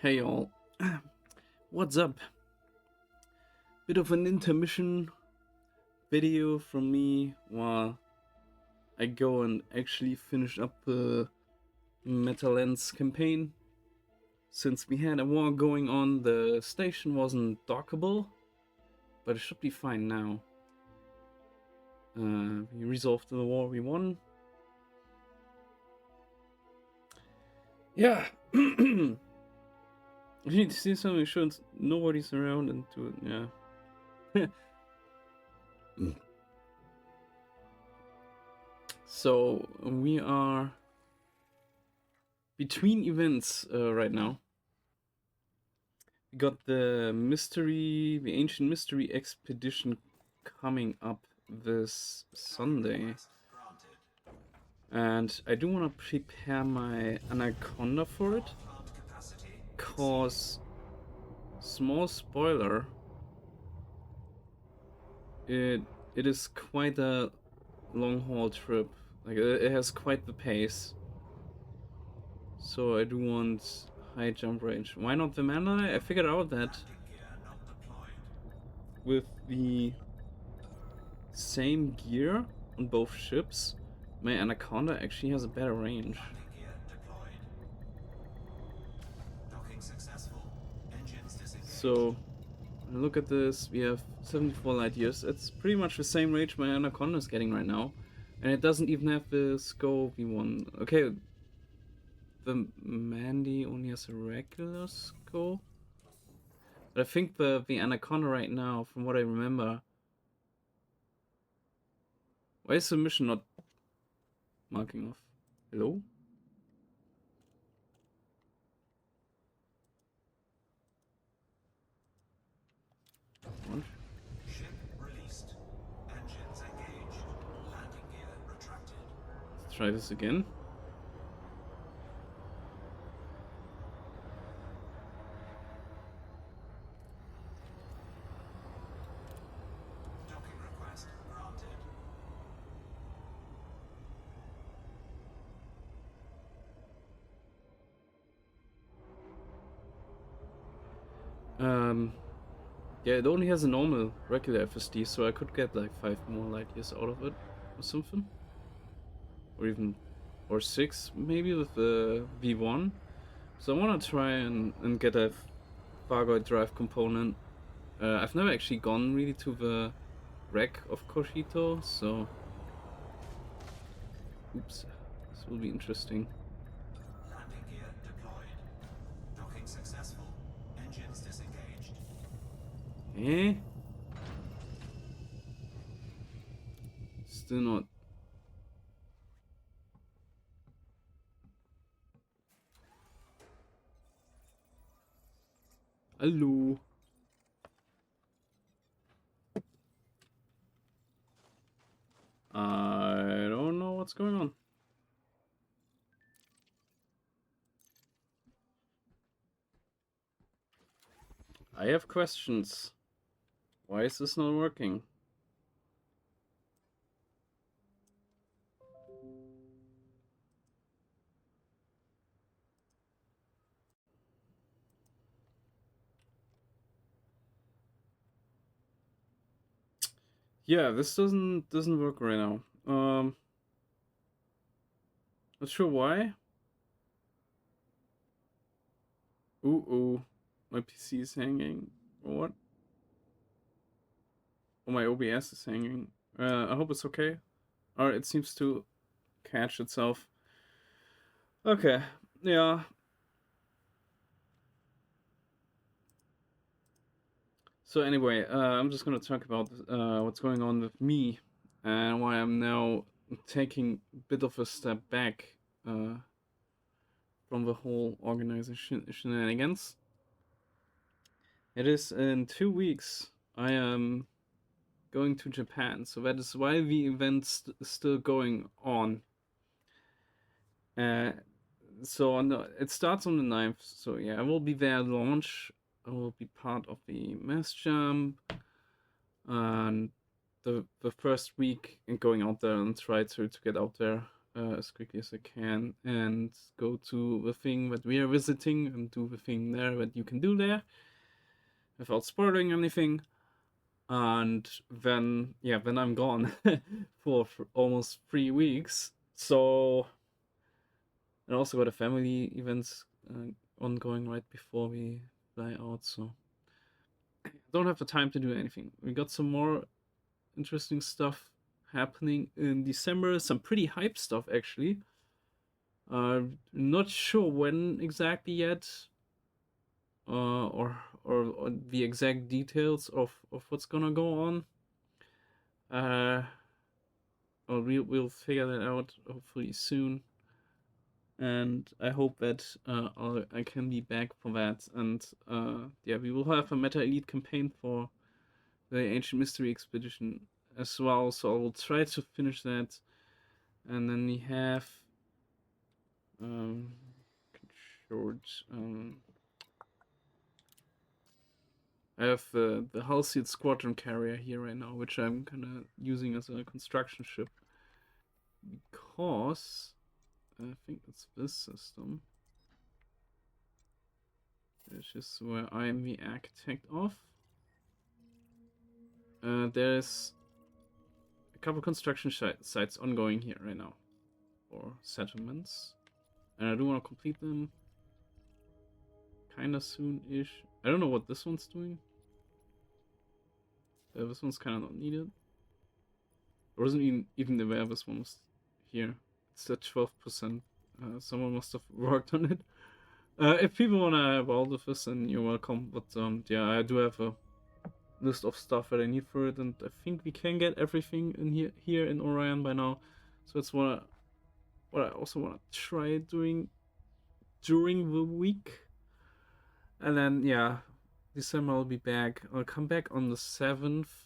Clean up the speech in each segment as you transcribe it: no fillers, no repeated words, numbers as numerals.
Hey all, what's up? Bit of an intermission video from me while I go and actually finish up the Metalens campaign. Since we had a war going on, the station wasn't dockable, but it should be fine now. We resolved the war, we won. Yeah. If you need to see something, sure nobody's around and do it, yeah. So we are between events right now. We got the ancient mystery expedition coming up this Sunday. And I do want to prepare my Anaconda for it. Cause, small spoiler, it is quite a long haul trip. Like it has quite the pace. So I do want high jump range. Why not the Metaelite? I figured out that with the same gear on both ships, my Anaconda actually has a better range. So look at this, we have 74 light years. It's pretty much the same range my Anaconda is getting right now. And it doesn't even have the scope V1. Okay, the Mandy only has a regular scope. But I think the Anaconda right now, from what I remember... Why is the mission not marking off? Hello? Launch. Ship released. Engines engaged. Landing gear retracted. Let's try this again. Docking request granted. Yeah, it only has a normal, regular FSD, so I could get like 5 more light years out of it, or something. Or 6, maybe with the V1. So I want to try and get a Fargoid drive component. I've never actually gone really to the wreck of Koshito, so... Oops, this will be interesting. Landing gear deployed. Docking successful. Engines disengaged. Eh? Still not. Hello. I don't know what's going on. I have questions. Why is this not working? Yeah, this doesn't work right now. Not sure why. Ooh, my PC is hanging. Or what? Oh, my OBS is hanging. I hope it's okay. Alright, it seems to catch itself. Okay, yeah. So anyway, I'm just gonna talk about what's going on with me and why I'm now taking a bit of a step back from the whole organization shenanigans. It is in 2 weeks I am going to Japan, so that is why the event's still going on. So it starts on the 9th, so yeah, I will be there at launch. I will be part of the mass jump and the first week and going out there and try to get out there as quickly as I can and go to the thing that we are visiting and do the thing there that you can do there without spoiling anything. And then, yeah, then I'm gone for almost 3 weeks. So, and also got a family events ongoing right before we fly out. So, don't have the time to do anything. We got some more interesting stuff happening in December. Some pretty hype stuff actually. Not sure when exactly yet, or the exact details of what's gonna go on. Well, we'll figure that out hopefully soon, and I hope that I can be back for that. And yeah, we will have a Metaelite campaign for the Ancient Mystery Expedition as well. So I will try to finish that, and then we have um short I have the Halcyon Squadron carrier here right now, which I'm kind of using as a construction ship because I think it's this system, which is where I am the architect of. There's a couple construction sites ongoing here right now, or settlements, and I do want to complete them kind of soon-ish. I don't know what this one's doing. This one's kind of not needed. I wasn't even aware this one was here. It's at 12%. Someone must have worked on it. If people want to have all of this, then you're welcome. But yeah, I do have a list of stuff that I need for it, and I think we can get everything in here in Orion by now. So that's what I also want to try doing during the week. And then yeah, December I'll be back. I'll come back on the 7th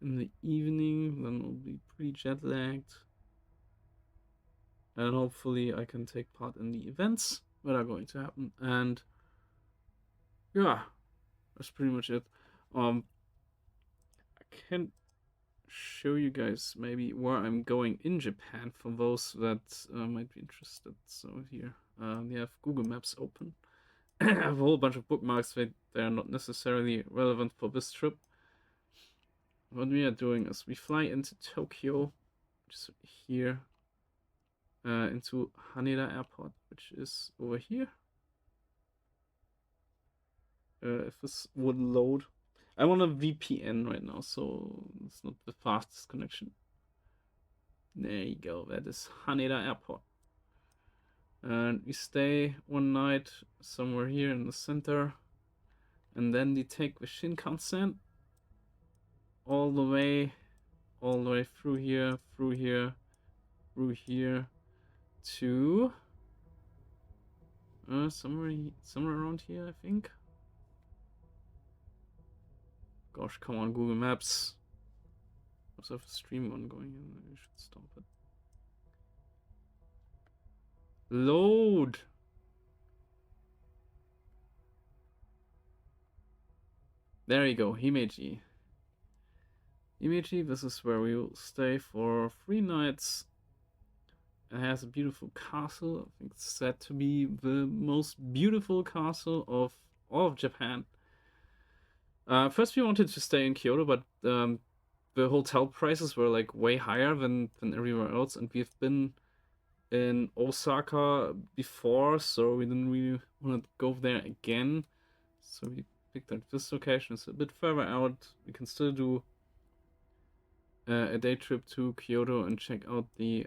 in the evening. Then I'll be pretty jet lagged. And hopefully I can take part in the events that are going to happen. And yeah, that's pretty much it. I can show you guys maybe where I'm going in Japan for those that might be interested. So here we have Google Maps open. I have a whole bunch of bookmarks that they are not necessarily relevant for this trip. What we are doing is we fly into Tokyo, which is here, into Haneda Airport, which is over here. If this would load. I'm on a VPN right now, so it's not the fastest connection. There you go, that is Haneda Airport. And we stay one night somewhere here in the center, and then we take the Shinkansen all the way through here, through here to somewhere around here, I think. Gosh, come on, Google Maps. I also have a stream ongoing, and I should stop it. Load. There you go, Himeji. Himeji, this is where we will stay for 3 nights. It has a beautiful castle. I think it's said to be the most beautiful castle of all of Japan. First we wanted to stay in Kyoto, but the hotel prices were like way higher than everywhere else, and we've been in Osaka before, so we didn't really want to go there again. So we picked out this location. It's a bit further out. We can still do a day trip to Kyoto and check out the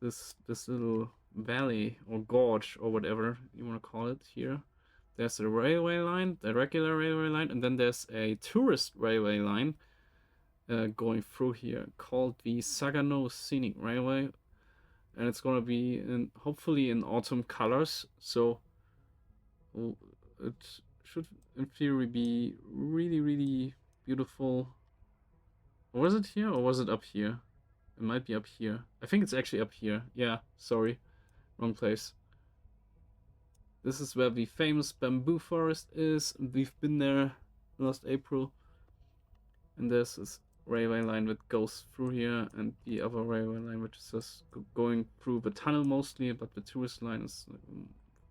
this little valley or gorge or whatever you want to call it here. There's a railway line, the regular railway line, and then there's a tourist railway line going through here called the Sagano Scenic Railway, and it's gonna be hopefully in autumn colors. So it should in theory be really beautiful. Or was it here or was it up here? It might be up here. I think it's actually up here. Yeah, sorry, wrong place. This is where the famous bamboo forest is. We've been there last April. And there's this railway line that goes through here, and the other railway line which is just going through the tunnel mostly, but the tourist line is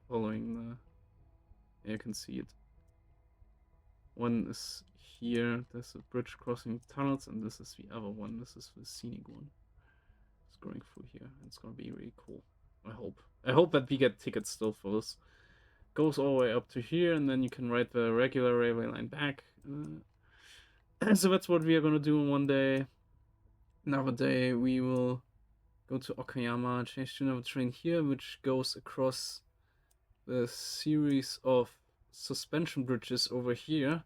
following the. Yeah, you can see it. One is here. There's a bridge crossing tunnels, and this is the other one. This is the scenic one. It's going through here. It's gonna be really cool. I hope. I hope that we get tickets still for this. Goes all the way up to here, and then you can ride the regular railway line back. So that's what we are gonna do one day. Another day we will go to Okayama, change to another train here, which goes across the series of suspension bridges over here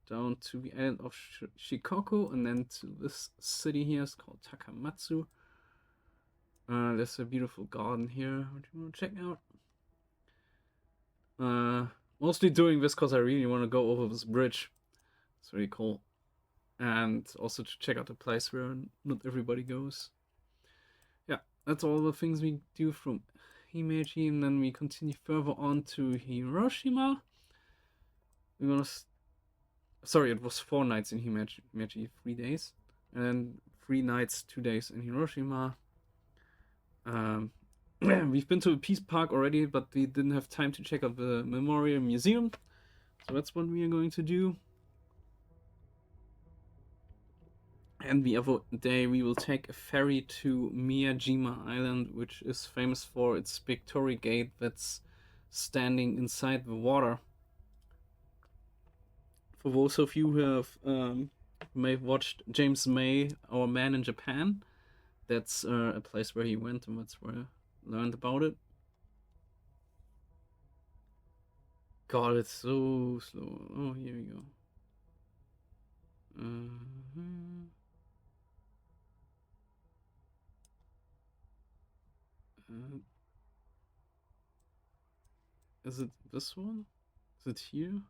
down to the end of Shikoku, and then to this city here. It's called Takamatsu. There's a beautiful garden here, which you want to check out. Mostly doing this because I really want to go over this bridge. It's really cool. And also to check out the place where not everybody goes. Yeah, that's all the things we do from Himeji, and then we continue further on to Hiroshima. We're gonna. Sorry, it was 4 nights in Himeji, 3 days. And then 3 nights, 2 days in Hiroshima. We've been to a Peace Park already, but we didn't have time to check out the Memorial Museum. So that's what we are going to do. And the other day we will take a ferry to Miyajima Island, which is famous for its big torii gate that's standing inside the water. For those of you who have may have watched James May, Our Man in Japan, that's a place where he went, and that's where I learned about it. God, it's so slow. Oh, here we go. Is it this one? Is it here?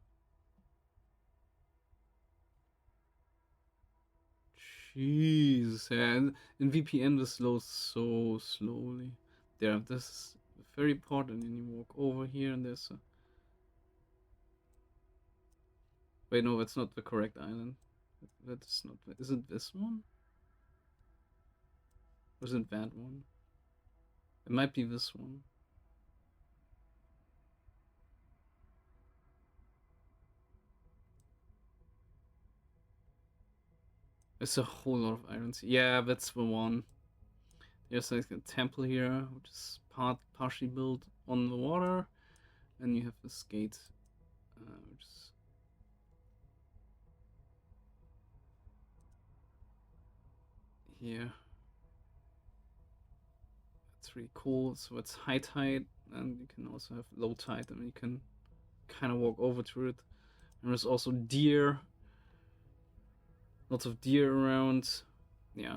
Jeez, and in VPN this loads so slowly. There, this is very important, and you walk over here, and there's a. Wait, no, that's not the correct island. That's not. Is it this one? Or is it that one? It might be this one. There's a whole lot of islands. Yeah, that's the one. There's like a temple here, which is partially built on the water, and you have this gate, which is here. It's really cool. So it's high tide, and you can also have low tide, and you can kind of walk over to it. And there's also deer. Lots of deer around. Yeah.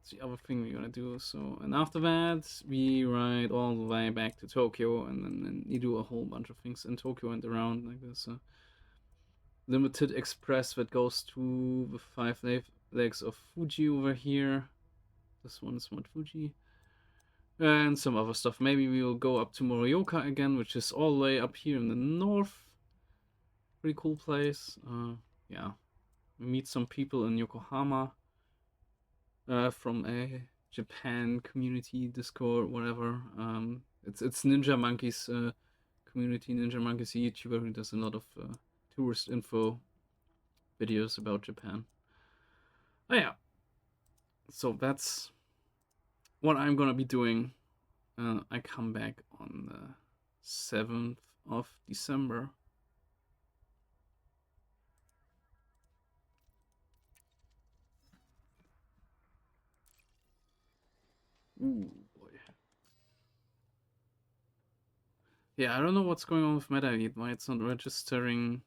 It's the other thing we're gonna do. So, and after that, we ride all the way back to Tokyo, and then you do a whole bunch of things in Tokyo and around. Like there's a limited express that goes to the 5 lakes of Fuji over here. This one is Mount Fuji. And some other stuff. Maybe we will go up to Morioka again, which is all the way up here in the north. Pretty cool place. Yeah. Meet some people in Yokohama from a Japan community Discord, whatever. It's Ninja Monkeys community. Ninja Monkeys, a YouTuber who does a lot of tourist info videos about Japan. Oh yeah. So that's what I'm gonna be doing. I come back on the 7th of December. Ooh, boy. Yeah, I don't know what's going on with Metaelite, why it's not registering.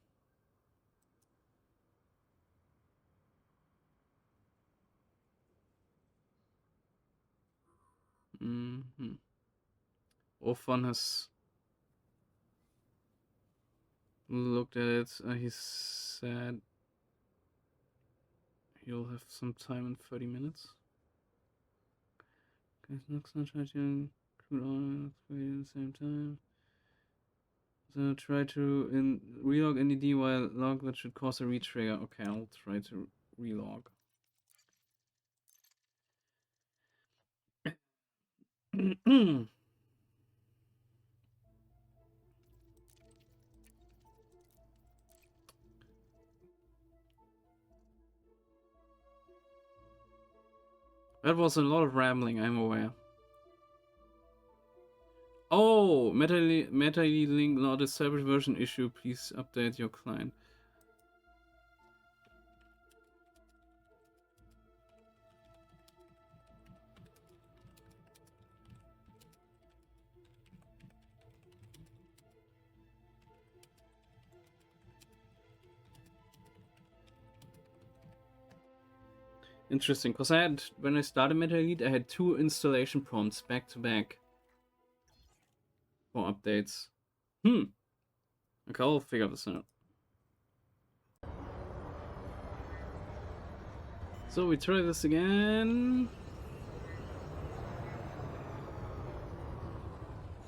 Ofan has looked at it. He said he'll have some time in 30 minutes. Okay, next not charging crude oil at the same time. So try to relog NDD while log, that should cause a retrigger. Okay, I'll try to relog. That was a lot of rambling, I'm aware. Oh, Metaelite link not established version issue. Please update your client. Interesting, because when I started Metaelite, I had 2 installation prompts back to back for updates. Okay, I'll figure this out. So we try this again.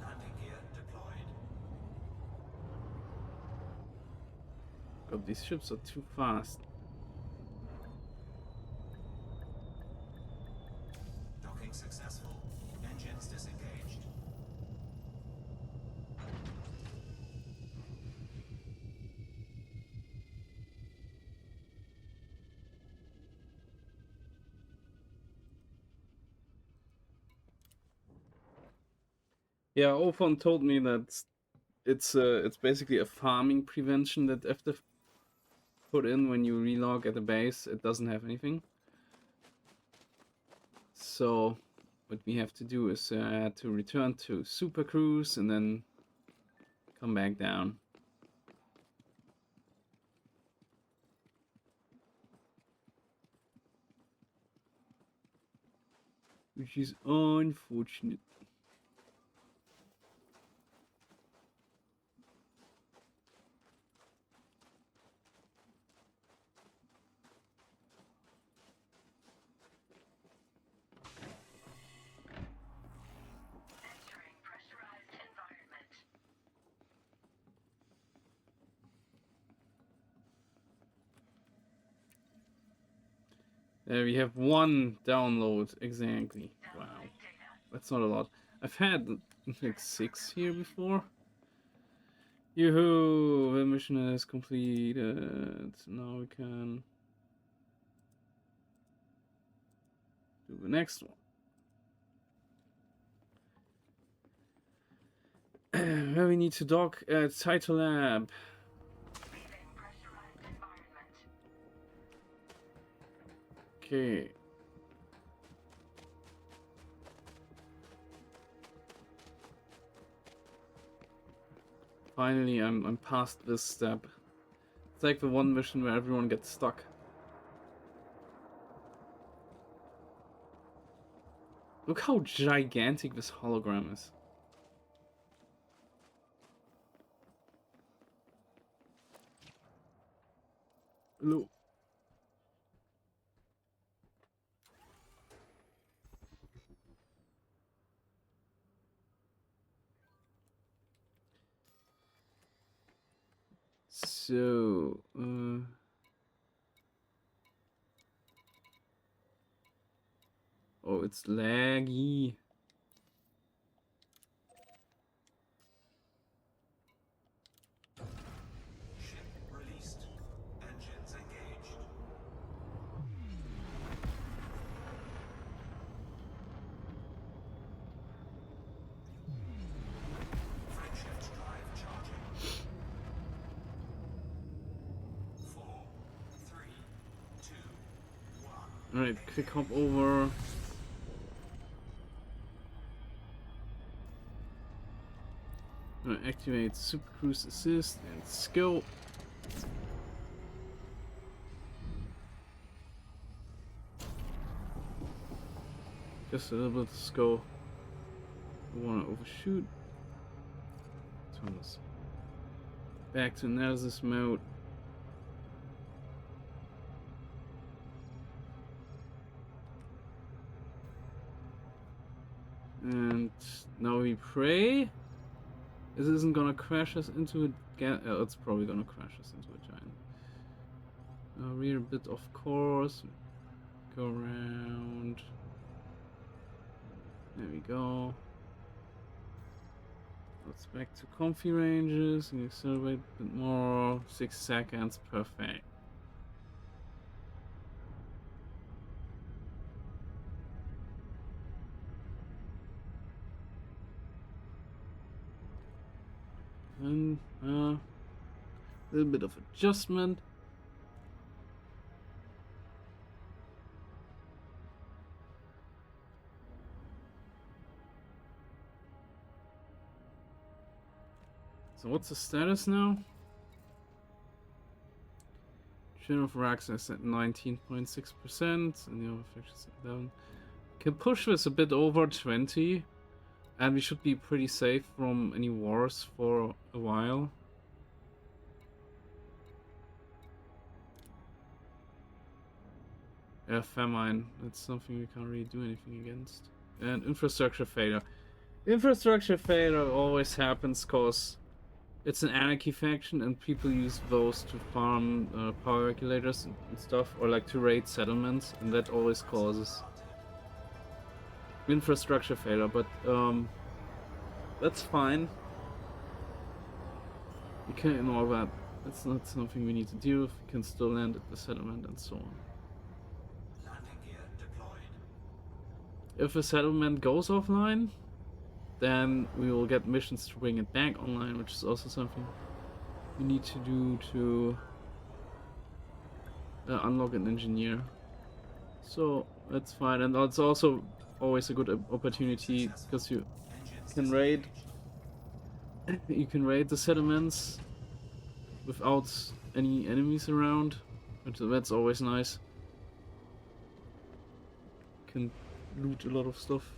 Landing gear deployed. God, these ships are too fast. Docking successful. Engines disengaged. Yeah, Ofon told me that it's basically a farming prevention that have to put in when you relog at the base. It doesn't have anything. So what we have to do is to return to Super Cruise and then come back down. Which is unfortunate. Entering pressurized environment. There we have 1 download exactly. Wow, Downloading data. that's not a lot. I've had like 6 here before. Yoo-hoo! The mission is completed. Now we can do the next one. Where we need to dock at Title Lab. Leaving pressurized environment. Okay. Finally, I'm past this step. It's like the one mission where everyone gets stuck. Look how gigantic this hologram is. Look. So, oh, it's laggy. Ship released. Engines engaged. Frameshift drive charging. 4, 3, 2, 1. Alright, quick hop over. Activate Super Cruise Assist and let's go. Just a little bit to go. I want to overshoot. Turn this back to analysis mode. And now we pray. This isn't gonna crash us into a it's probably gonna crash us into a giant. Rear bit, of course. Go around. There we go. Let's back to comfy ranges and accelerate a bit more. 6 seconds, perfect. And a little bit of adjustment. So what's the status now? Share of racks is at 19.6% and the other factions are down. Can push this a bit over 20 and we should be pretty safe from any wars for a while. Yeah, famine. That's something we can't really do anything against. And infrastructure failure. Infrastructure failure always happens because it's an anarchy faction and people use those to farm power regulators and stuff, or like to raid settlements, and that always causes infrastructure failure, but that's fine. We can ignore that. That's not something we need to deal with. We can still land at the settlement and so on. Landing gear deployed. If a settlement goes offline, then we will get missions to bring it back online, which is also something we need to do to unlock an engineer. So that's fine, and it's also always a good opportunity because you can raid. You can raid the settlements without any enemies around, which that's always nice. You can loot a lot of stuff.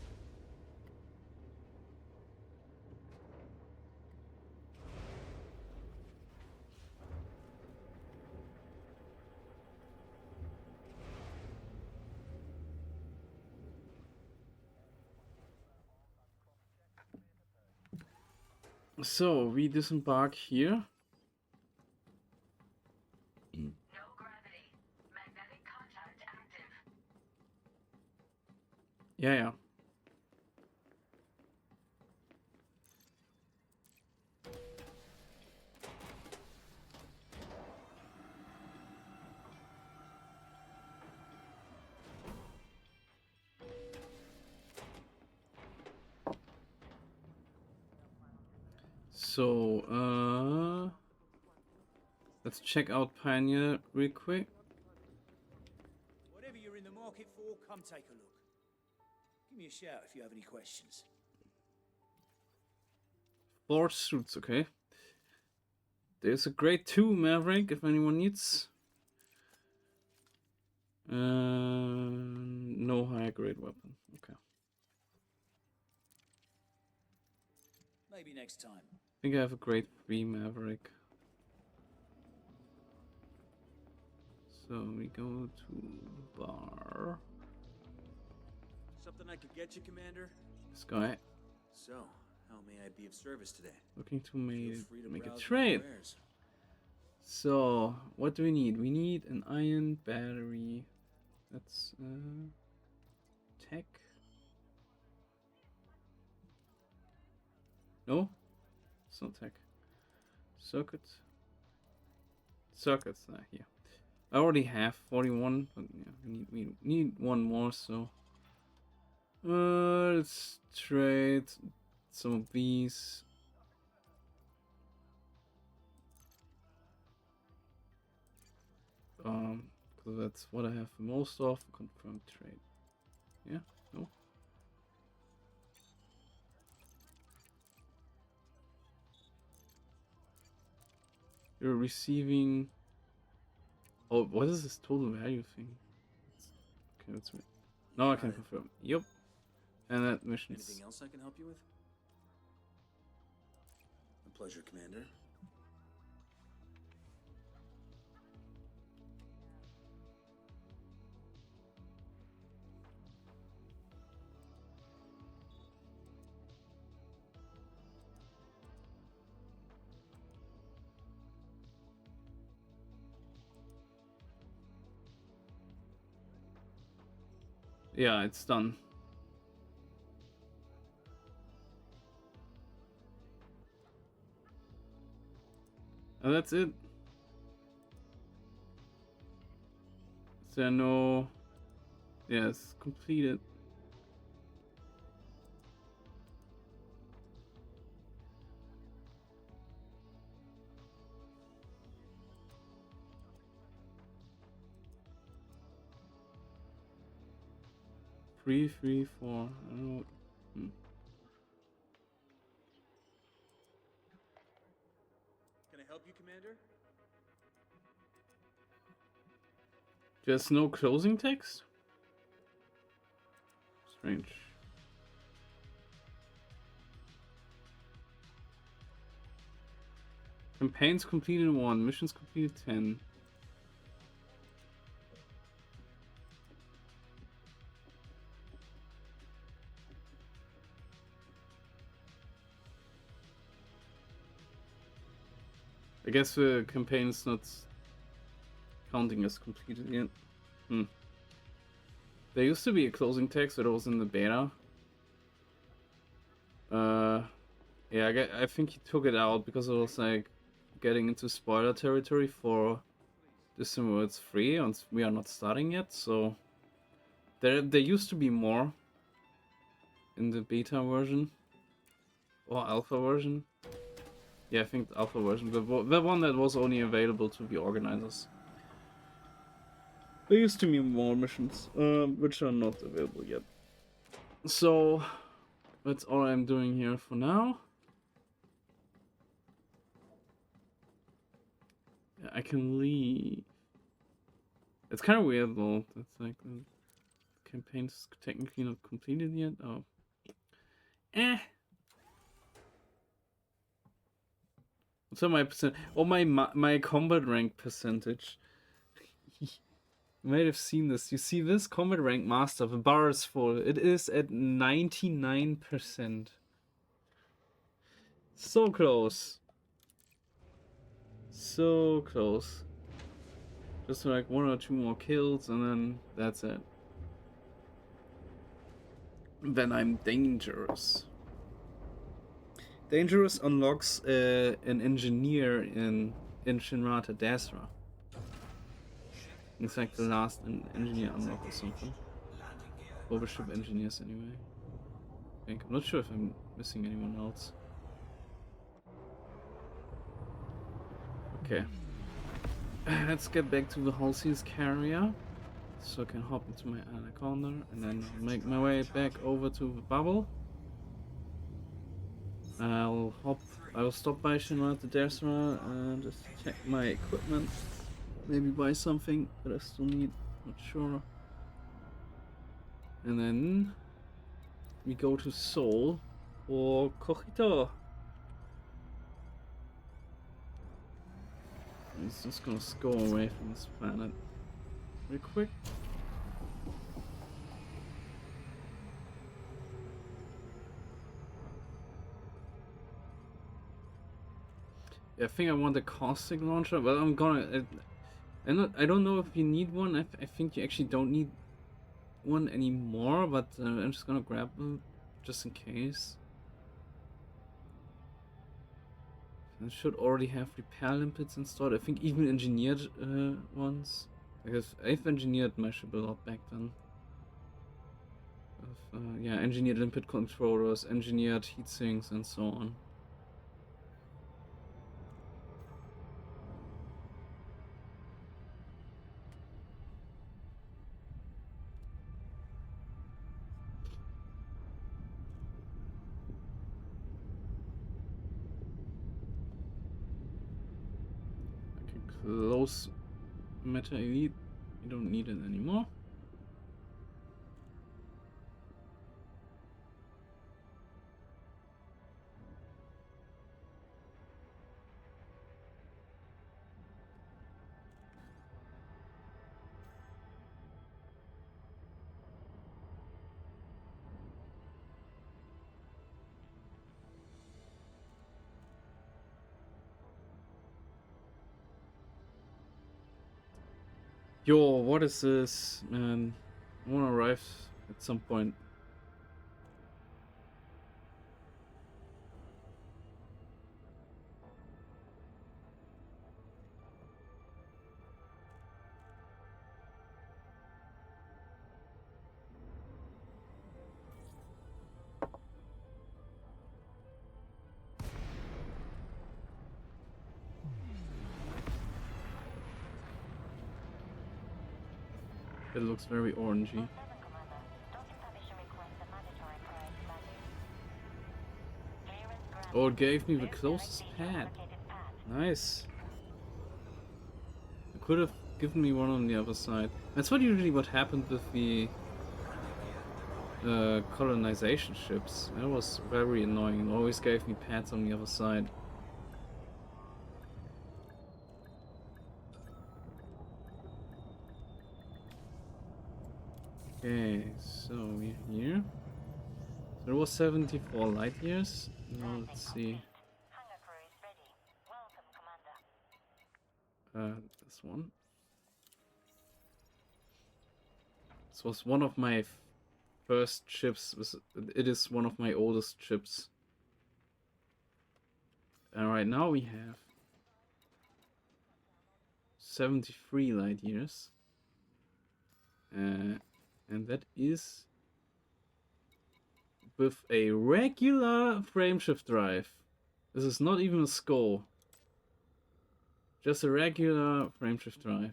So we disembark here. No gravity. Magnetic contact active. Yeah. So, let's check out Pioneer real quick. Whatever you're in the market for, come take a look. Give me a shout if you have any questions. Forge suits, okay. There's a grade 2 Maverick if anyone needs. No higher grade weapon. Okay. Maybe next time. I think I have a grade 3 Maverick. So we go to bar. Something I could get you, Commander? This guy So, how may I be of service today? looking to Feel free to make a browse my trade. wares. So what do we need? We need an iron battery. That's tech. No, it's not tech. Circuits. Circuits. Here. I already have 41, but yeah, we need one more. So let's trade some of these. Because that's what I have the most of. Confirm trade. Yeah. No. You're receiving. Oh, what is this total value thing? Okay, that's me. Now I can confirm. Yep. And that mission's. Anything else I can help you with? A pleasure, Commander. Yeah, it's done. And that's it. Is there no... Yes, completed. Three, 4. I don't know. Can I help you, Commander? There's no closing text? Strange. Campaigns completed 1, missions completed 10. I guess the campaign's not counting as completed yet. There used to be a closing text that was in the beta. Yeah, I think he took it out because it was like getting into spoiler territory for DW3 3, and we are not starting yet, so there used to be more in the beta version or alpha version. Yeah, I think the alpha version, the one that was only available to the organizers. There used to be more missions, which are not available yet. So that's all I'm doing here for now. Yeah, I can leave. It's kind of weird though. That's like the campaign's technically not completed yet. Oh. What's my percent? Oh, my combat rank percentage. You might have seen this. You see this combat rank master. The bar is full. It is at 99%. So close. So close. Just like 1 or 2 more kills, and then that's it. Then I'm dangerous. Dangerous unlocks an engineer in Shinrata Dasra. It's like the last engineer unlock or something. Overship engineers anyway. I'm not sure if I'm missing anyone else. Okay. Let's get back to the Halcyon's carrier. So I can hop into my Anaconda and then I'll make my way back over to the bubble. I will stop by Shinrata Dasra and just check my equipment. Maybe buy something that I still need, not sure. And then we go to Seoul for Cojito. He's just gonna go away from this planet real quick. Yeah, I think I want a caustic launcher, but I'm gonna. I don't know if you need one. I think you actually don't need one anymore, but I'm just gonna grab them just in case. I should already have repair limpets installed. I think even engineered ones. Because I've engineered my ship a lot back then. Yeah, engineered limpet controllers, engineered heatsinks, and so on. I can close Metaelite. You don't need it anymore. Yo, what is this, man? I wanna arrive at some point. It looks very orangey. 7, Commander. Don't you permission request a mandatory prior to landing? Clearance granted. Oh, it gave me the Move closest directly to pad. allocated path. Nice. It could have given me one on the other side. That's what usually what happened with the colonization ships. That was very annoying. It always gave me pads on the other side. Okay, so we're here. So there was 74 light years. Now let's see. Hangar crew is ready. Welcome, Commander. This one. This was one of my first ships. It is one of my oldest ships. And right now we have 73 light years. And that is with a regular frameshift drive. This is not even a SCO. Just a regular frameshift drive.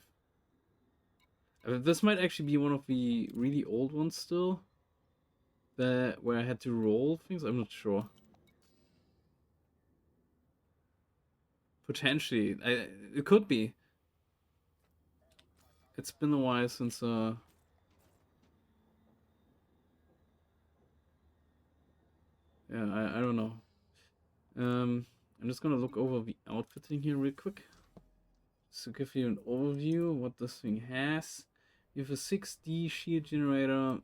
This might actually be one of the really old ones still. Where I had to roll things, I'm not sure. Potentially. It could be. It's been a while since yeah, I don't know. I'm just gonna look over the outfitting here real quick. So give you an overview of what this thing has. You have a 6D shield generator,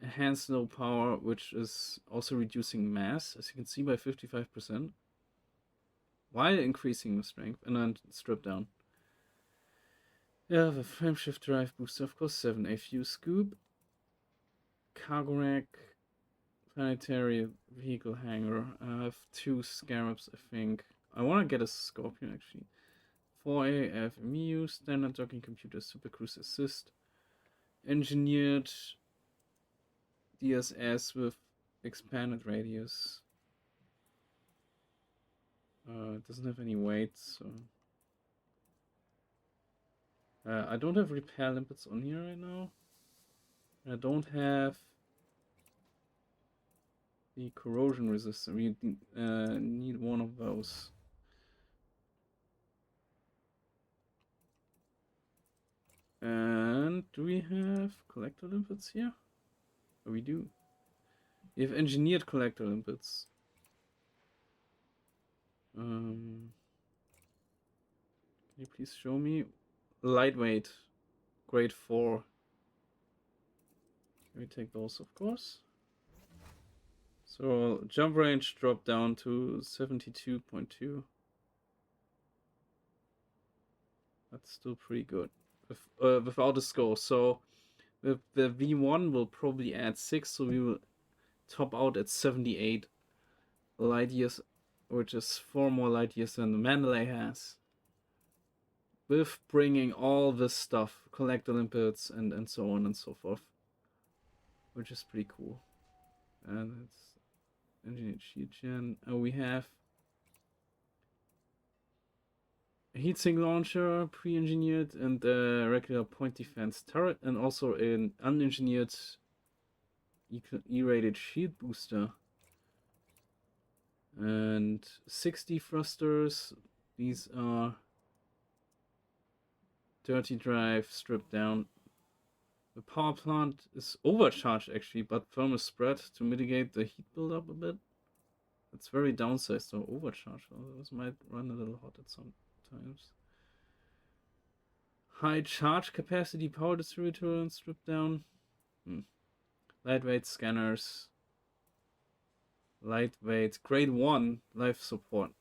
enhanced low power, which is also reducing mass, as you can see, by 55%, while increasing the strength, and then strip down. Yeah, the frameshift drive booster, of course, 7A fuse scoop, cargo rack, planetary vehicle hangar. I have 2 scarabs, I think. I want to get a scorpion actually. 4A FMU, standard docking computer, super cruise assist, engineered DSS with expanded radius. It doesn't have any weight, so I don't have repair limpets on here right now. I don't have the corrosion resistor. We need one of those. And do we have collector limpets here? Oh, we do. We have engineered collector limpets. Can you please show me? Lightweight, grade 4. Can we take those, of course? So jump range dropped down to 72.2. That's still pretty good without a score. So with the V1 will probably add 6, so we will top out at 78 light years, which is 4 more light years than the Mandalay has. With bringing all this stuff, collector limpets and so on and so forth, which is pretty cool. And it's engineered shield gen. We have a heatsink launcher, pre-engineered, and a regular point defense turret, and also an unengineered E-rated shield booster. And 60 thrusters. These are dirty drive, stripped down. The power plant is overcharged actually, but thermal spread to mitigate the heat buildup a bit. It's very downsized or overcharged. This might run a little hot at some times. High charge capacity power distributor and stripped down. Lightweight scanners. Lightweight grade 1 life support.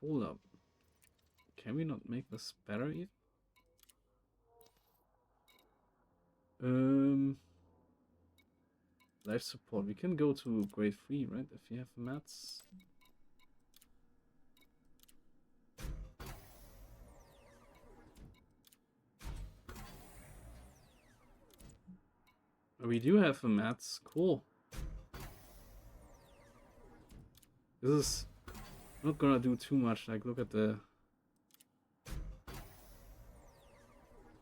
Hold up. Can we not make this better even? Life support. We can go to grade 3, right? If you have mats. We do have a mats. Cool. This is not gonna do too much. Like, look at the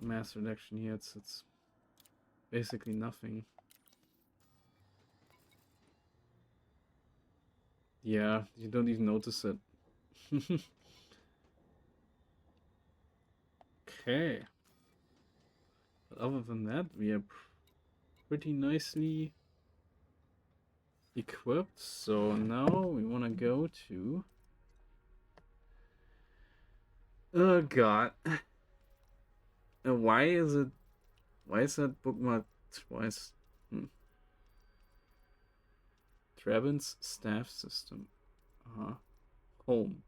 mass reduction here. It's basically nothing. Yeah, you don't even notice it. Okay. But other than that, we are pretty nicely equipped. So now we want to go to... Oh god. Why is that bookmark twice? Travin's staff system. Home.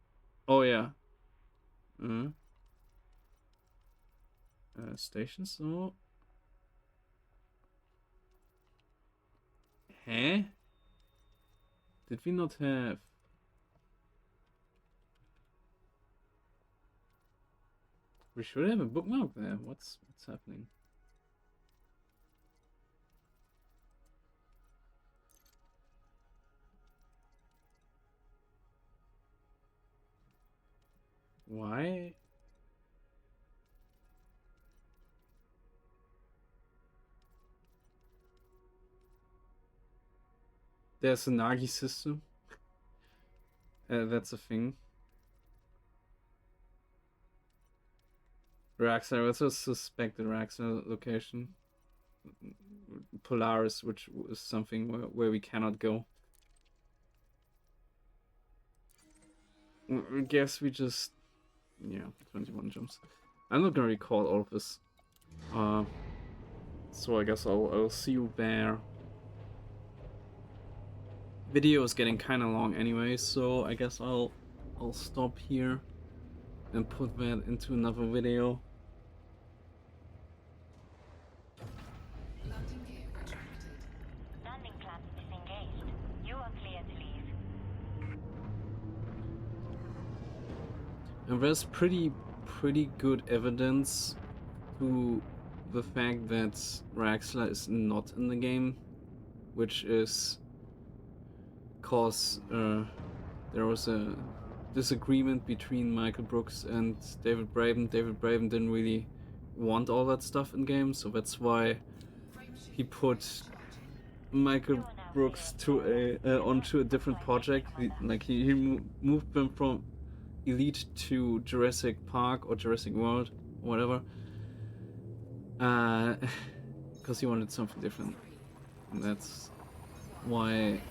Oh yeah. Stations. Oh. Huh? Did we not have? We should have a bookmark there. What's happening? Why? There's a Nagi system. That's a thing. Raxar, let's just suspect the Raxar location. Polaris, which is something where we cannot go. I guess we just... Yeah, 21 jumps. I'm not gonna recall all of this. So I guess I'll see you there. Video is getting kind of long anyway, so I guess I'll stop here and put that into another video. Landing gear retracted. Landing clamp disengaged. You are clear to leave. And there's pretty good evidence to the fact that Raxler is not in the game, which is because there was a disagreement between Michael Brooks and David Braben. David Braben didn't really want all that stuff in game, so that's why he put Michael Brooks to onto a different project. He moved them from Elite to Jurassic Park or Jurassic World, or whatever, because he wanted something different, and that's why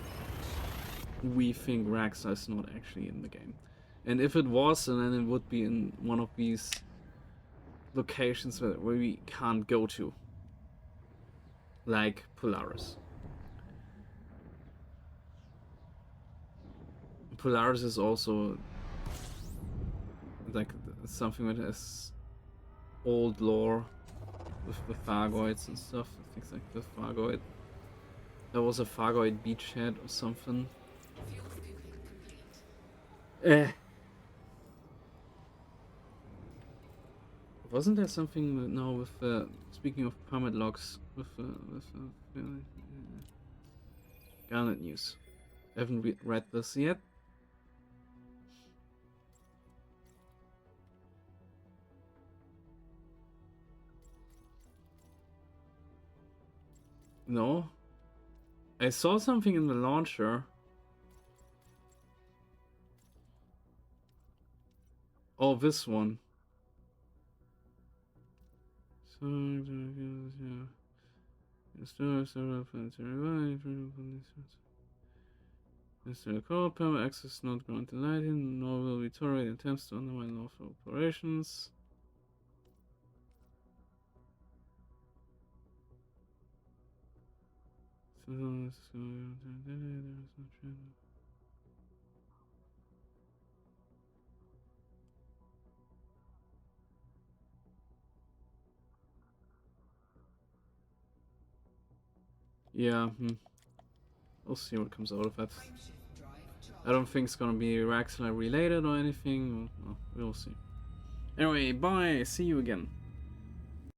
we think Raxa is not actually in the game. And if it was, then it would be in one of these locations where we can't go to, like Polaris. Polaris is also like something that has old lore with the Fargoids and stuff. Things like the Fargoid. There was a Fargoid beachhead or something. Wasn't there something now with speaking of permit logs with Garnet news? I haven't read this yet. No, I saw something in the launcher. Oh, this one. So, yeah. Mr. Call, permit access not granted lighting, nor will be tolerate attempts to undermine lawful operations. Yeah, we'll see what comes out of it. I don't think it's gonna be Raxxla related or anything. Well, we'll see. Anyway, bye. See you again.